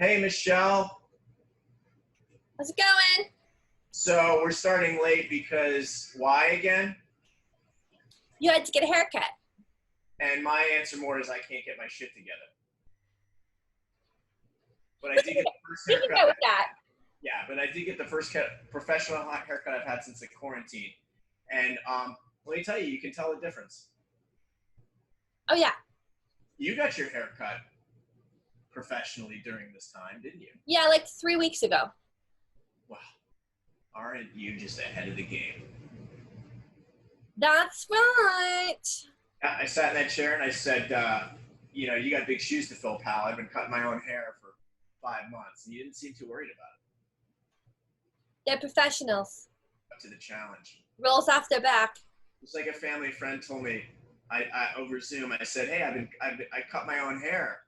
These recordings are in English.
Hey, Michelle. How's it going? So we're starting late because why again? You had to get a haircut. And my answer more is I can't get my shit together. But I We did can get the first we can go with haircut. that. Yeah, but I did get the first professional haircut I've had since the quarantine. And let me tell you, you can tell the difference. Oh, yeah. You got your haircut professionally during this time, didn't you? Yeah, like 3 weeks ago. Wow. Aren't you just ahead of the game? That's right. I sat in that chair and I said, you got big shoes to fill, pal. I've been cutting my own hair for 5 months. And you didn't seem too worried about They're professionals. it. Up to the challenge. Rolls off their back. It's like a family friend told me, I over Zoom, I said, hey, I cut my own hair.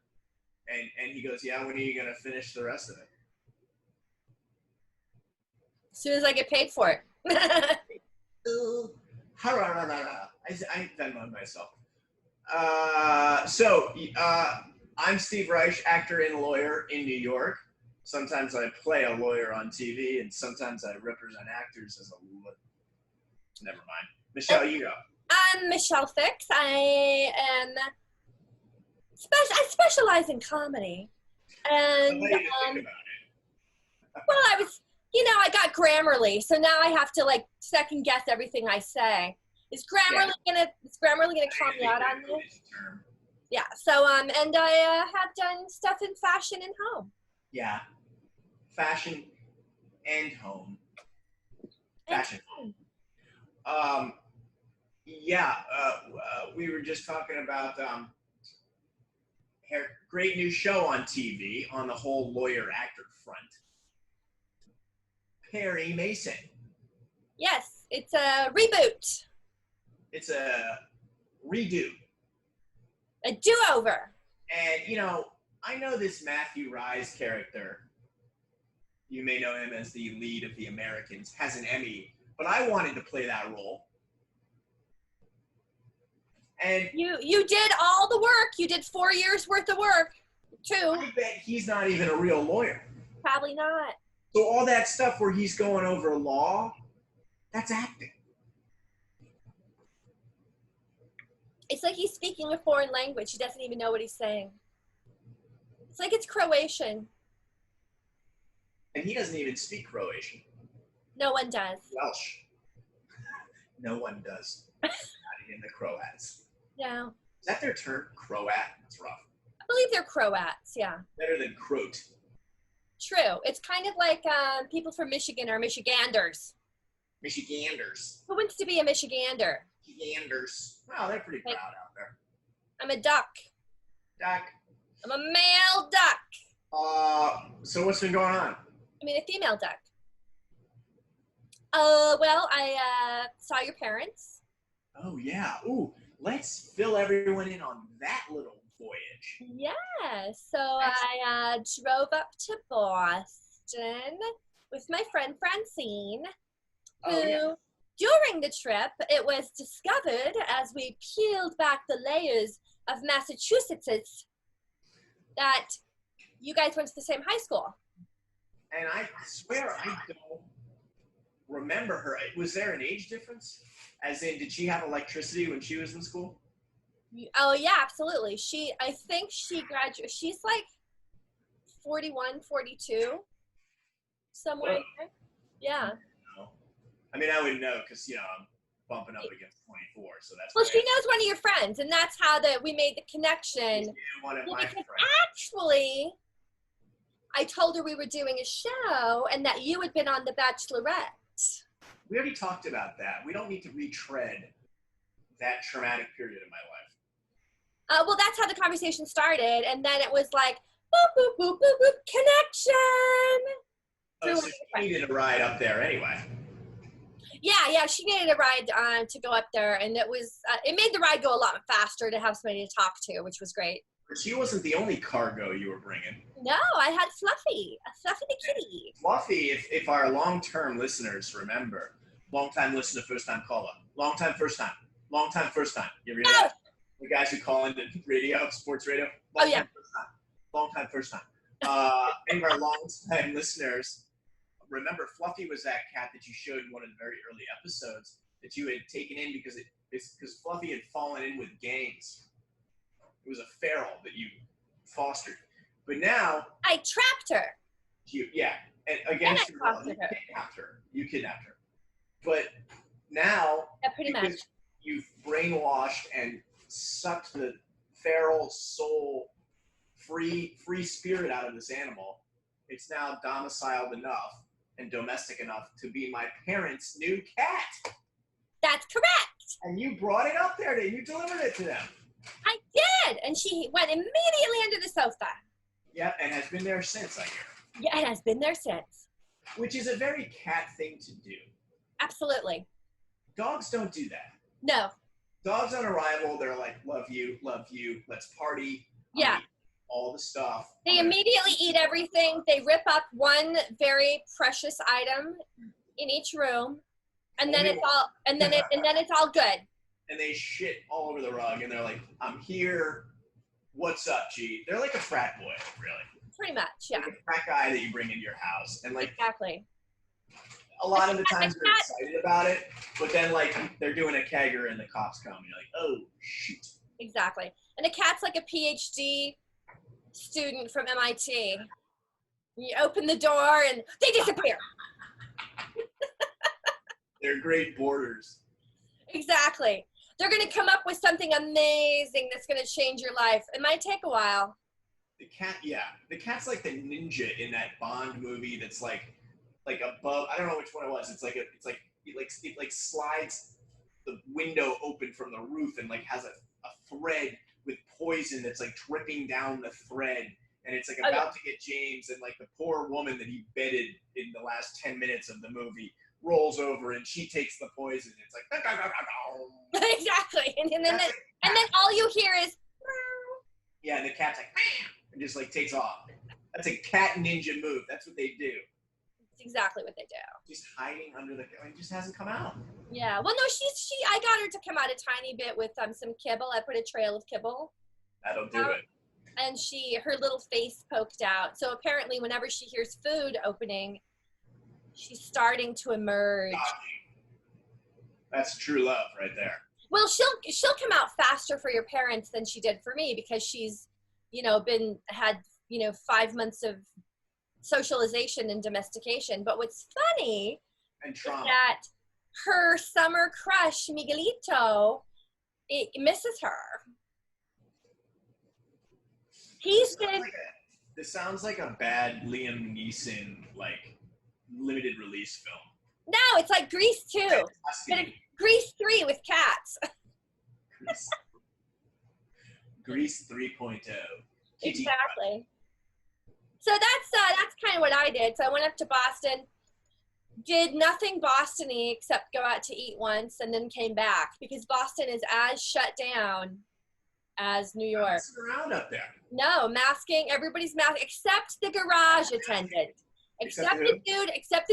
And he goes, yeah, when are you going to finish the rest of it? As soon as I get paid for it. I Venmoed myself. I'm Steve Reich, actor and lawyer in New York. Sometimes I play a lawyer on TV, and sometimes I represent actors as a lawyer. Never mind. Michelle, you go. I'm Michelle Fix. I specialize in comedy. And What do you think about it? well, I got Grammarly, so now I have to like second guess everything I say. Is Grammarly gonna call me out on this? Yeah. So and I have done stuff in fashion and home. Yeah. Fashion and home. Fashion. We were just talking about great new show on TV on the whole lawyer actor front. Perry Mason. Yes, it's a reboot. It's a redo. A do-over. And, I know this Matthew Rhys character, you may know him as the lead of The Americans, has an Emmy, but I wanted to play that role. And you did all the work. You did 4 years worth of work, too. I bet he's not even a real lawyer. Probably not. So all that stuff where he's going over law, that's acting. It's like he's speaking a foreign language. He doesn't even know what he's saying. It's like it's Croatian. And he doesn't even speak Croatian. No one does. Welsh. No one does. Not even the Croats. No. Is that their term? Croat? That's rough. I believe they're Croats, yeah. Better than Croat. True. It's kind of like people from Michigan are Michiganders. Michiganders. Who wants to be a Michigander? Michiganders. Wow, they're pretty proud out there. I'm a duck. Duck. I'm a male duck. So what's been going on? I mean, a female duck. Well, I saw your parents. Oh, yeah. Ooh, let's fill everyone in on that little voyage. Yeah, so I drove up to Boston with my friend Francine, who, during the trip, it was discovered as we peeled back the layers of Massachusetts that you guys went to the same high school. And I swear I don't remember her. Was there an age difference? As in, did she have electricity when she was in school? Oh, yeah, absolutely. I think she graduated. She's like 41, 42, somewhere. Whoa. Yeah. I mean, I would know because, I'm bumping up against 24, so that's. Well, she knows one of your friends, and that's how we made the connection. One of my friends. Actually, I told her we were doing a show and that you had been on The Bachelorette. We already talked about that. We don't need to retread that traumatic period of my life. Well, that's how the conversation started, and then it was like, boop, boop, boop, boop, boop, connection. Oh, so she needed a ride up there anyway. Yeah, she needed a ride to go up there, and it made the ride go a lot faster to have somebody to talk to, which was great. But she wasn't the only cargo you were bringing. No, I had Fluffy the kitty. Fluffy, if our long-term listeners remember, long-time listener, first-time caller, long-time, first-time, long-time, first-time. You ever hear that? The guys who call into radio, sports radio. Oh, yeah. Long time, first time. any of our long-time listeners remember, Fluffy was that cat that you showed in one of the very early episodes that you had taken in because Fluffy had fallen in with gangs. It was a feral that you fostered. But now I trapped her. And against your will, you kidnapped her. But now, pretty much, you've brainwashed and sucked the feral soul, free spirit out of this animal. It's now domiciled enough and domestic enough to be my parents' new cat. That's correct. And you brought it up there, and you delivered it to them. I did, and she went immediately under the sofa. Yeah, and has been there since, I hear. Yeah, it has been there since. Which is a very cat thing to do. Absolutely. Dogs don't do that. No. Dogs on arrival, they're like, love you, let's party. Yeah. All the stuff. They immediately eat everything. They rip up one very precious item in each room, and then it's all good. And they shit all over the rug, and they're like, I'm here. What's up, G? They're like a frat boy, really. Pretty much, yeah. Like a frat guy that you bring into your house. And like exactly. A lot of the times they're excited about it, but then like they're doing a kegger and the cops come and you're like, oh shoot. Exactly. And the cat's like a PhD student from MIT. You open the door and they disappear. They're great boarders. Exactly. They're going to come up with something amazing that's going to change your life. It might take a while. The cat's like the ninja in that Bond movie that's like above. I don't know which one it was. It slides the window open from the roof and like has a thread with poison that's like dripping down the thread, and it's like about to get James, and like the poor woman that he bedded in the last 10 minutes of the movie rolls over and she takes the poison. It's like exactly, and then all you hear is yeah, and the cat's like and just like takes off. That's a cat ninja move. That's what they do. That's exactly what they do. She's hiding under it just hasn't come out. Yeah, well, no, I got her to come out a tiny bit with some kibble. I put a trail of kibble. That'll do it. And her little face poked out. So apparently, whenever she hears food opening, she's starting to emerge. That's true love right there. Well, she'll come out faster for your parents than she did for me because she's, had 5 months of socialization and domestication. But what's funny is that her summer crush, Miguelito, it misses her. This sounds like a bad Liam Neeson, like, limited release film. No, it's like Grease 2. But Grease 3 with cats. Grease 3.0. Exactly. So that's kind of what I did. So I went up to Boston, did nothing Boston-y except go out to eat once, and then came back because Boston is as shut down as New York. Around up there. No, masking. Everybody's masked except the garage attendant. Except the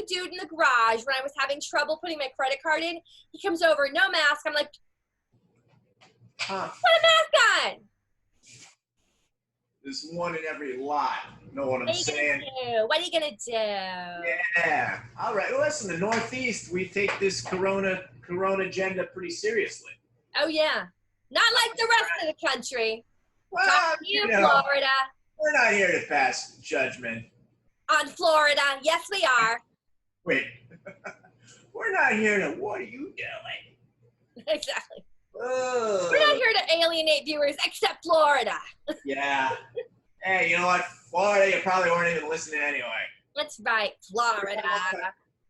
dude in the garage. When I was having trouble putting my credit card in, he comes over, no mask. I'm like, put a mask on. There's one in every lot. Know what I'm saying? What are you gonna do? Yeah. All right. Well, listen, the Northeast, we take this Corona agenda pretty seriously. Oh yeah. Not like the rest of the country. Well, Florida. We're not here to pass judgment. On Florida. Yes, we are. Wait. We're not here to, what are you doing? Exactly. Oh. We're not here to alienate viewers except Florida. Yeah. Hey, you know what? Florida, you probably weren't even listening anyway. That's right. Florida.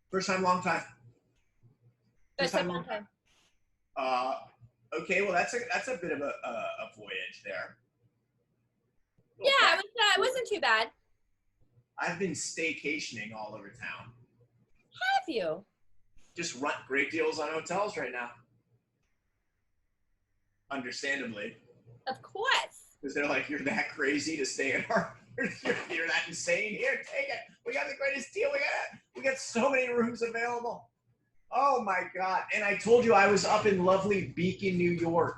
First time, long time. First time, long time. Okay, well, that's a bit of a voyage there. Yeah, it wasn't too bad. I've been staycationing all over town. Have you? Just run great deals on hotels right now. Understandably. Of course. Because they're like, you're that crazy to stay in our, you're that insane. Here, take it. We got the greatest deal. We got so many rooms available. Oh my God. And I told you I was up in lovely Beacon, New York.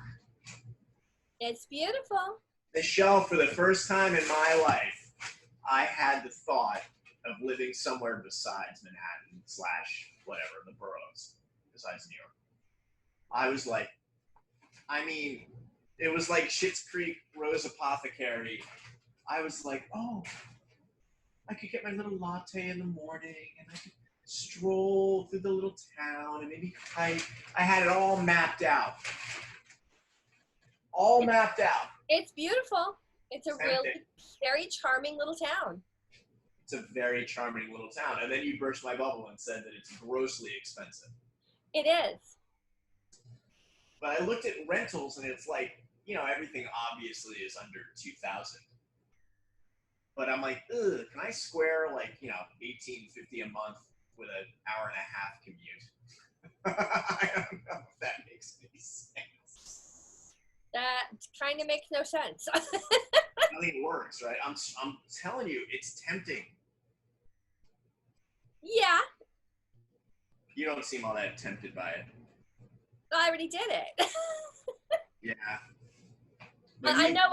It's beautiful. Michelle, for the first time in my life, I had the thought of living somewhere besides Manhattan / whatever, the boroughs, besides New York. I was like, I mean, it was like Schitt's Creek, Rose Apothecary. I was like, oh, I could get my little latte in the morning and I could stroll through the little town and maybe hike. I had it all mapped out. All mapped out. It's beautiful. It's a really very charming little town. It's a very charming little town. And then you burst my bubble and said that it's grossly expensive. It is. But I looked at rentals and it's like, you know, everything obviously is under $2,000. But I'm like, ugh, can I square like, you know, $1,850 a month with an hour and a half commute? I don't know if that makes any sense. That kind of makes no sense. Nothing works, right? I'm telling you, it's tempting. Yeah. You don't seem all that tempted by it. I already did it. Yeah. But I know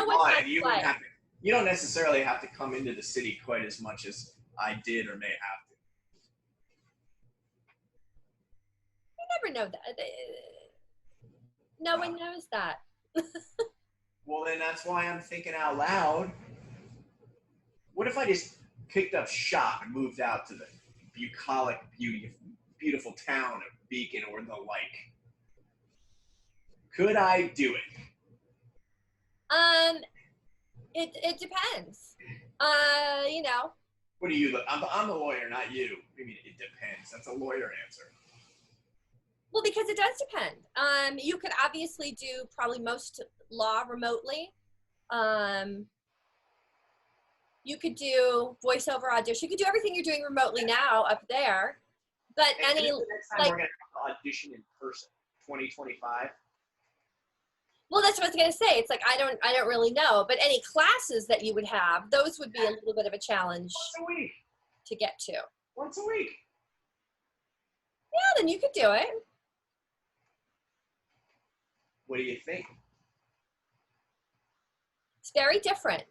what that's like. You don't necessarily have to come into the city quite as much as I did or may have to. You never know that. No one knows that. Well, then that's why I'm thinking out loud. What if I just picked up shop and moved out to the bucolic, beautiful town of Beacon or the like? Could I do it? It depends. You know. What do you look? I'm the lawyer, not you. I mean, it depends. That's a lawyer answer. Well, because it does depend. You could obviously do probably most law remotely. You could do voiceover audition. You could do everything you're doing remotely now up there. But and any the next time like, we're gonna have to audition in person, 2025. well, that's what I was gonna say. It's like I don't really know. But any classes that you would have, those would be a little bit of a challenge Once a week. to get to. Once a week. Yeah, then you could do it. What do you think? It's very different.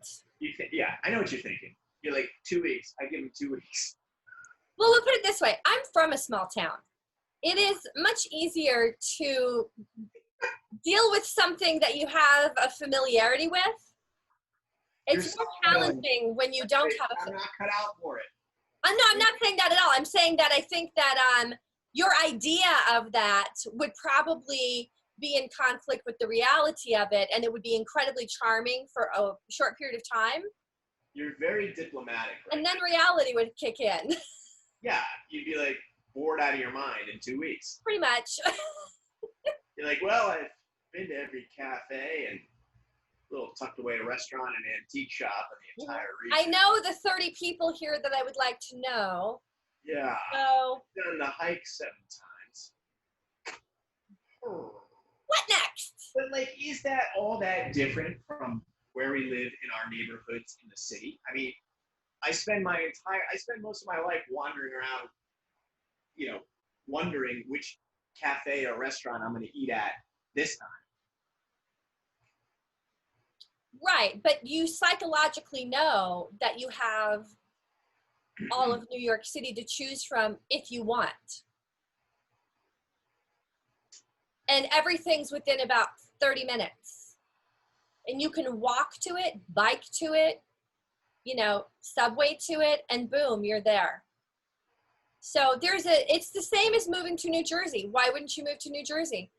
Yeah, I know what you're thinking. You're like 2 weeks. I give him 2 weeks. Well, we'll put it this way. I'm from a small town. It is much easier to deal with something that you have a familiarity with. It's more challenging when you don't have a. I'm not cut out for it. No, I'm not saying that at all. I'm saying that I think that your idea of that would probably be in conflict with the reality of it, and it would be incredibly charming for a short period of time. You're very diplomatic. Right? And then reality would kick in. Yeah, you'd be like bored out of your mind in 2 weeks. Pretty much. You're like, well, I've been to every cafe and little tucked away restaurant and antique shop in the entire region. I know the 30 people here that I would like to know. Yeah. So. I've done the hike 7 times. What next? But like, is that all that different from where we live in our neighborhoods in the city? I mean, I spend most of my life wandering around, you know, wondering which cafe or restaurant I'm going to eat at this time. Right, but you psychologically know that you have all of New York City to choose from if you want. And everything's within about 30 minutes. And you can walk to it, bike to it, you know, subway to it, and boom, you're there. So it's the same as moving to New Jersey. Why wouldn't you move to New Jersey?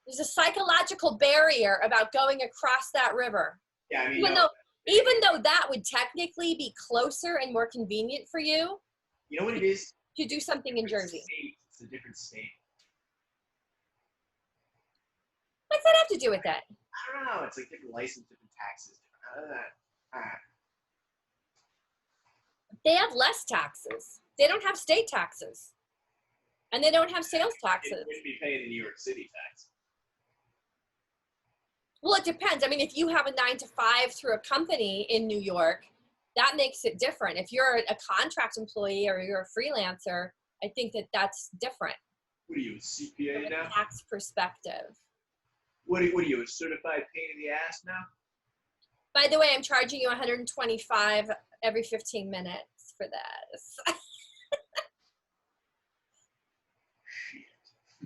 There's a psychological barrier about going across that river. Yeah, I mean, even though that would technically be closer and more convenient for you. You know what it is? To do something in Jersey. It's a different state. What's that have to do with that? I don't know. It's like different license, different taxes. They have less taxes. They don't have state taxes. And they don't have sales taxes. It wouldn't be paying the New York City tax. Well, it depends. I mean, if you have a 9-to-5 through a company in New York, that makes it different. If you're a contract employee or you're a freelancer, I think that that's different. What are you, a CPA from now? A tax perspective. What are you, a certified pain in the ass now? By the way, I'm charging you 125 every 15 minutes for this.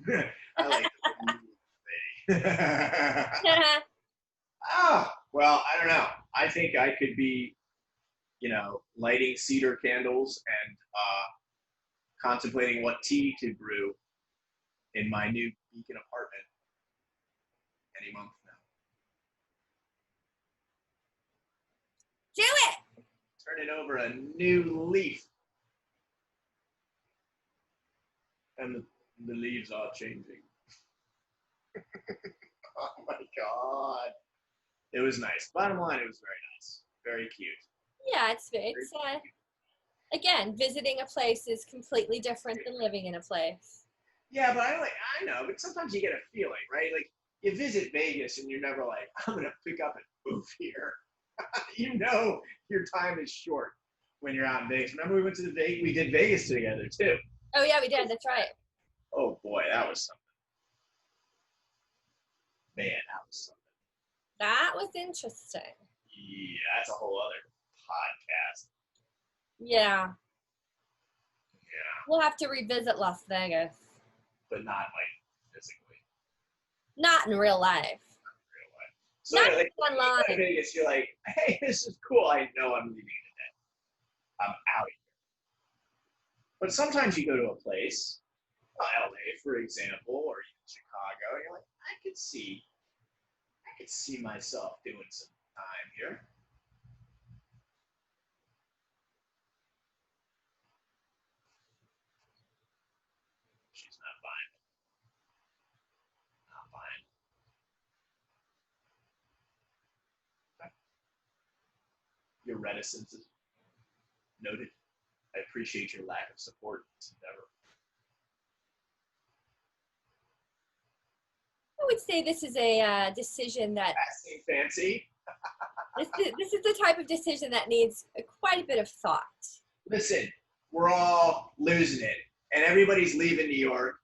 Shit. I like it. Well, I don't know. I think I could be, lighting cedar candles and contemplating what tea to brew in my new Beacon apartment any month now. Do it! Turning over a new leaf. And the leaves are changing. Oh my God. It was nice. Bottom line, it was very nice. Very cute. Yeah, it's again, visiting a place is completely different than living in a place. Yeah, but I know, but sometimes you get a feeling, right? Like you visit Vegas and you're never like, I'm gonna pick up and move here. Your time is short when you're out in Vegas. Remember we did Vegas together too. Oh yeah, we did. That's right. Oh boy, that was something. Man, that was something. That was interesting. Yeah, that's a whole other podcast. Yeah. Yeah. We'll have to revisit Las Vegas. But not like physically. Not in real life. So not like online. In Vegas, you're like, hey, this is cool. I know I'm leaving today. I'm out of here. But sometimes you go to a place, LA, for example, or even Chicago, and you're like, I could see myself doing some time here. She's not buying it. Not buying it. Your reticence is noted. I appreciate your lack of support in this endeavor. I would say this is a decision that... Fancy. This is the type of decision that needs quite a bit of thought. Listen, we're all losing it, and everybody's leaving New York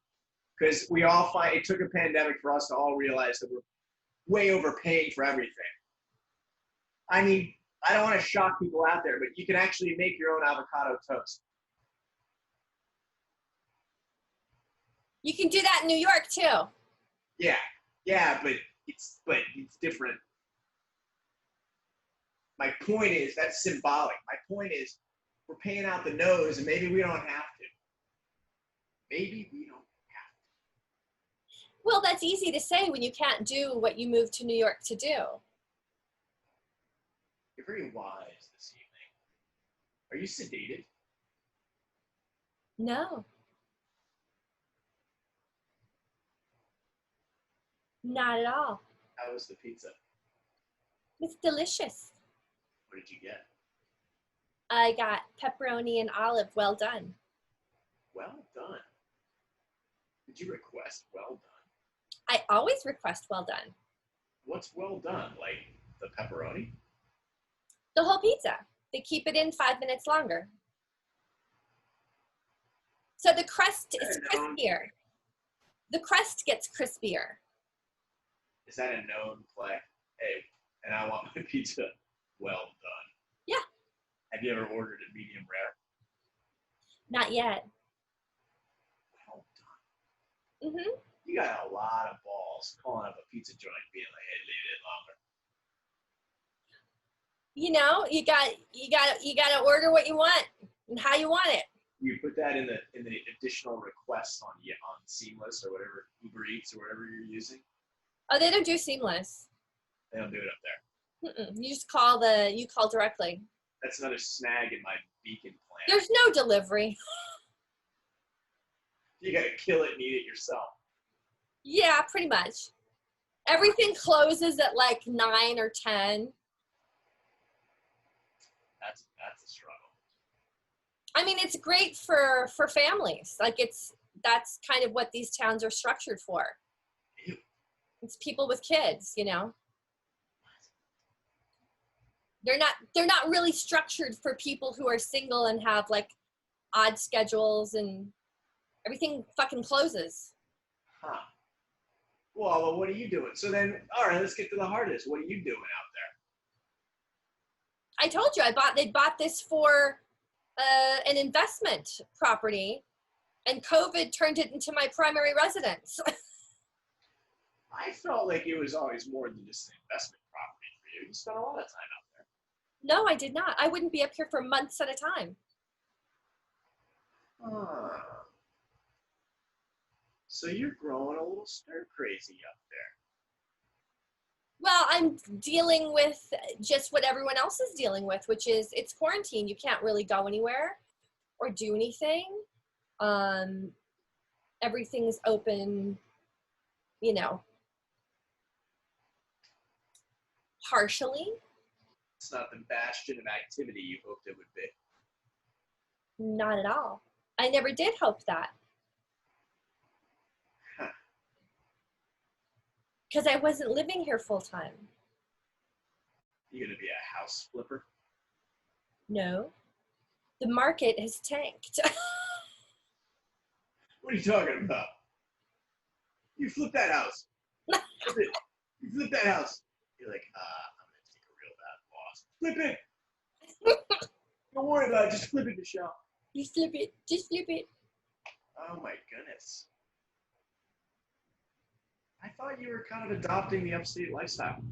because we all find it took a pandemic for us to all realize that we're way overpaying for everything. I mean, I don't want to shock people out there, but you can actually make your own avocado toast. You can do that in New York too. Yeah, but it's different. My point is that's symbolic. My point is we're paying out the nose, and maybe we don't have to. Maybe we don't have to. Well, that's easy to say when you can't do what you moved to New York to do. You're very wise this evening. Are you sedated? No. Not at all. How was the pizza? It's delicious. What did you get? I got pepperoni and olive well done. Well done. Did you request well done? I always request well done. What's well done? Like the pepperoni? The whole pizza. They keep it in 5 minutes longer. So the crust is crispier. The crust gets crispier. Is that a known play? Hey, and I want my pizza well done. Yeah. Have you ever ordered it medium rare? Not yet. Well done. Mm-hmm. You got a lot of balls calling up a pizza joint being like, hey, leave it longer. You gotta order what you want and how you want it. You put that in the additional requests on Seamless or whatever, Uber Eats or whatever you're using. Oh, they don't do seamless. They don't do it up there. You just call directly. That's another snag in my Beacon plan. There's no delivery. You gotta kill it and eat it yourself. Yeah, pretty much. Everything closes at like 9 or 10. That's a struggle. I mean, it's great for families. Like that's kind of what these towns are structured for. Ew. It's people with kids, you know. They're not really structured for people who are single and have like odd schedules and everything fucking closes. Huh. Well, what are you doing? So then, all right, let's get to the heart of this. What are you doing out I told you they bought this for an investment property, and COVID turned it into my primary residence. I felt like it was always more than just an investment property for you. You spent a lot of time out there. No, I did not. I wouldn't be up here for months at a time. So you're growing a little stir crazy up there. Well, I'm dealing with just what everyone else is dealing with, which is it's quarantine. You can't really go anywhere or do anything. Everything's open, you know, partially. It's not the bastion of activity you hoped it would be. Not at all. I never did hope that. Because I wasn't living here full time. You gonna be a house flipper? No. The market has tanked. What are you talking about? You flip that house. Flip it. You flip that house. You're like, I'm gonna take a real bad loss. Flip it. Don't worry about it. Just flip it, Michelle. Just flip it. Just flip it. Oh my goodness. I thought you were kind of adopting the upstate lifestyle.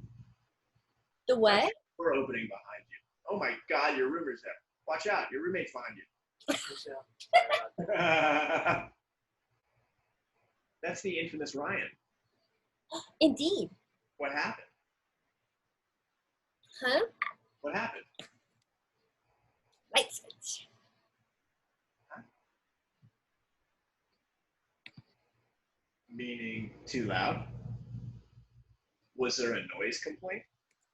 The what? We're opening behind you. Oh my God, your roommate's there. Watch out, your roommate's behind you. That's the infamous Ryan. Indeed. What happened? Huh? What happened? Light switch. Huh? Meaning too loud? Was there a noise complaint?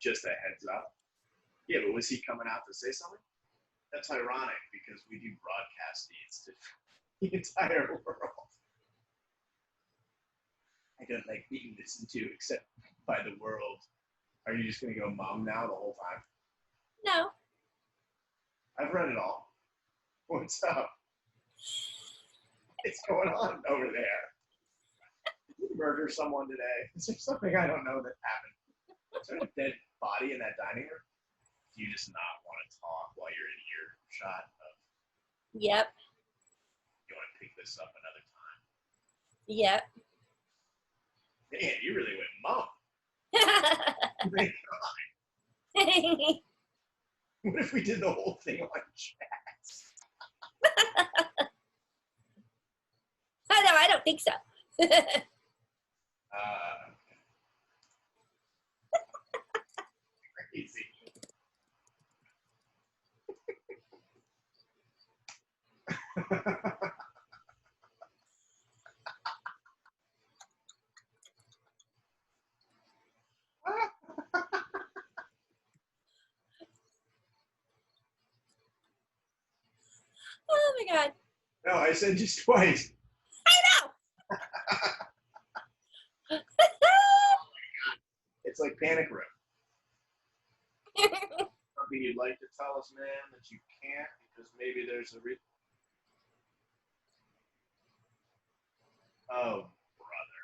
Just a heads up? Yeah, but was he coming out to say something? That's ironic because we do broadcast feeds to the entire world. I don't like being listened to except by the world. Are you just going to go mom now the whole time? No. I've read it all. What's up? What's going on over there? Did you murder someone today? Is there something I don't know that happened? Is there a dead body in that dining room? Do you just not want to talk while you're in earshot of? Yep. You want to pick this up another time? Yep. Man, you really went mom. Thank God. What if we did the whole thing on chats? Oh, no, I don't think so. Crazy. Oh my God. No, I said just twice. I know. It's like Panic Room. Something you'd like to tell us, man, that you can't because maybe there's a reason. Oh, brother.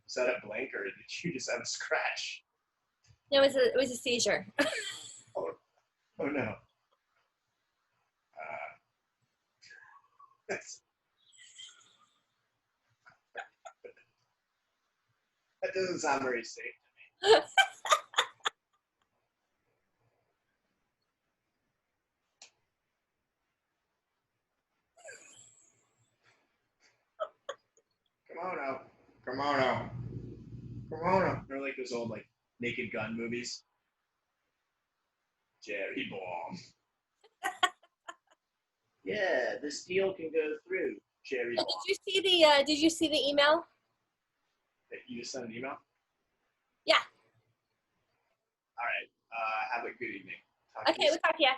Is that a blink or did you just have a scratch? No, it was a seizure. Oh no. That doesn't sound very safe to me. Come on out. Come on out. Come on out. They're like those old like Naked Gun movies. Jerry Bomb. Yeah, this deal can go through. Jerry Bomb. Did you see the email? You just sent an email? Yeah. All right. Have a good evening. Okay, we'll talk to you.